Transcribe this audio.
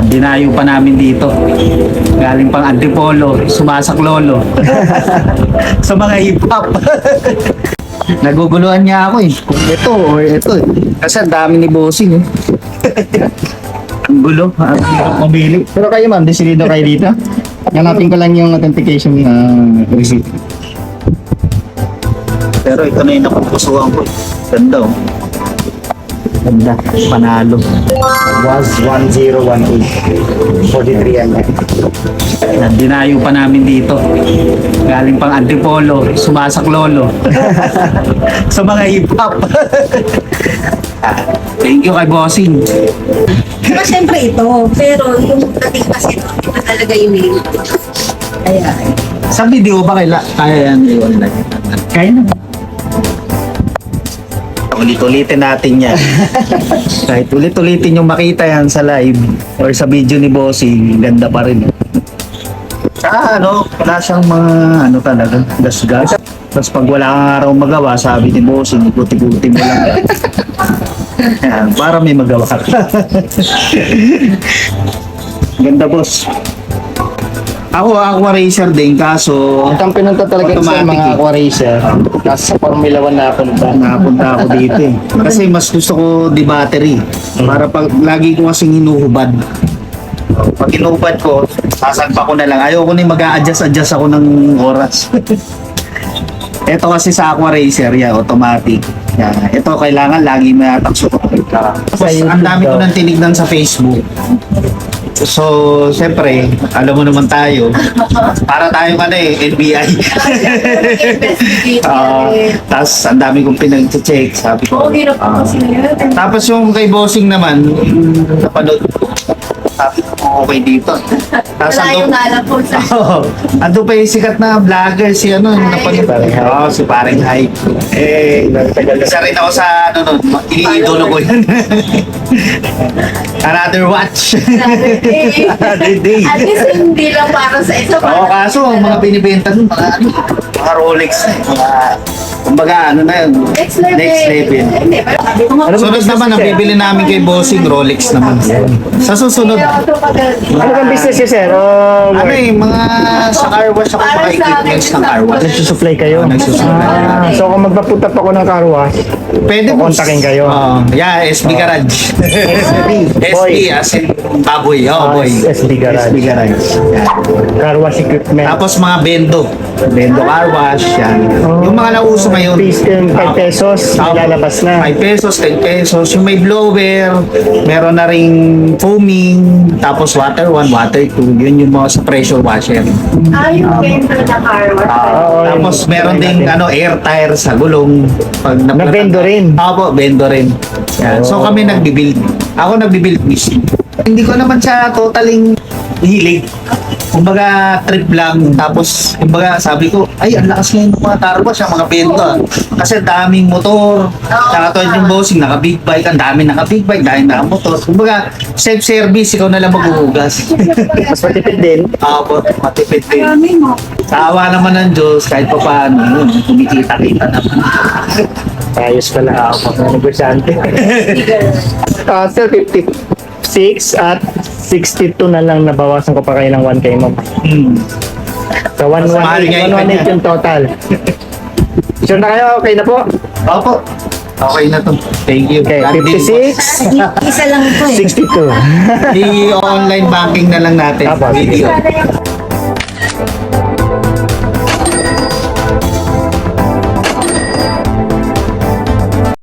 Dinayo pa namin dito. Galing pang Antipolo, sumasak lolo. Sa mga hip-hop. Naguguluhan niya ako eh. Kung ito or ito eh. Kasi ang dami ni bossing eh. Ang gulo. Mabili. Pero kayo ma'am, desidido kayo dito? Hanapin ko lang yung authentication receipt. Pero ito na yung napupusuhan ko. Ganda oh. Ganda. Panalo. Was 1018. 43 mm. Dinayo pa namin dito. Galing pang Antipolo, sumasak lolo. Sa mga hip-hop. Thank you kay bossing. Diba siyempre ito, pero yung dating kasi ito, iba talaga yung name. Kaya, Sa video ba kaya yan? Kaya na. Ulit-ulitin natin yan. Kahit ulit-ulitin yung makita yan sa live or sa video ni bossing, ganda pa rin. Tsaka wala siyang mga talaga, gas-gas. Tapos pag wala kang araw magawa, sabi ni bossing, ikuti-kuti mo lang. Yan, para may magawa ka. Ganda boss. Ako aqua racer din, kaso Ang pinunta talaga sa automatic mga eh. aqua racer. Kasi sa Formula 1 Napunta ako dito eh. Kasi mas gusto ko di battery. Para pag lagi ko kasing hinuhubad. Pag hinuhubad ko, sasalpa ko na lang. Ayoko na mag-a-adjust ako ng oras. Ito kasi sa aqua racer, automatic. Yan. Ito kailangan lagi may atakso ko. Tapos ang dami ko nang tinignan sa Facebook. So, siyempre, alam mo naman tayo, para tayo NBI. Tapos, ang dami kong pinag-check, sabi ko. Tapos yung kay bossing naman, napanood ko, sabi ko, okay dito. Tapos, wala yung alam po sa... ando pa yung sikat na vlogger, si yung napanood. Si Paring Hype. Isa rin ako sa, iniidolo ko yan. Another watch. Another day. At least hindi lang para sa isa. Oo, kaso mga binibenta nun, mga Rolex kumbaga na yun, next level. Hindi, pero sabi ko nga, Sunod naman, ang bibili namin kay bossing, Rolex naman. Sa susunod, Ano kang business niya, sir? mga sa car wash ako, mga equipments ng car wash. Nagsusupply kayo? Nagsusupply. So kung magpapunta pa ako ng car wash, Pwede po. Kukontakin kayo. Yeah, SB Garage. SB as in baboy. Boy. SB Garage. SB Garage. Yan. car wash equipment. Tapos mga bendo car wash, yan. Yung mga nauso ngayon. 5 pesos, lalabas na. 5 pesos, 10 pesos. Yung may blower, meron na ring foaming, tapos water 1, water 2. Yun yung mga sa pressure washer. yung bento na car wash. Tapos meron ding air tire sa gulong. Pag Na bendo rin. Opo, bendo rin. Yan. So kami nagbibuild. Ako nagbibuild machine. Hindi ko naman siya totaling hilig. Kumbaga trip lang. Tapos kumbaga sabi ko, ay ang lakas ngayon ng mga car wash, ang mga bento. Kasi daming motor. Saka tulad yung bossing, naka big bike. Ang dami naka big bike, dahil naka motor. Kumbaga self-service, ikaw na lang maghuhugas. Mas matipid din. Opo, matipid din. Marami mo. Sa awa naman ng Diyos, kahit pa paano, kumikita-kita naman. Ayos pala ako. Negosyante. Sir, 56 at 62 na lang nabawasan ko pa kayo ng 1K mo. So, Mas mahal nga yung 118 yung total. Sure na kayo? Okay na po? Opo. Okay na to. Thank you. Okay, 56, Isa lang ito eh. 62. I-online banking na lang natin. Apo, Video. Sana yung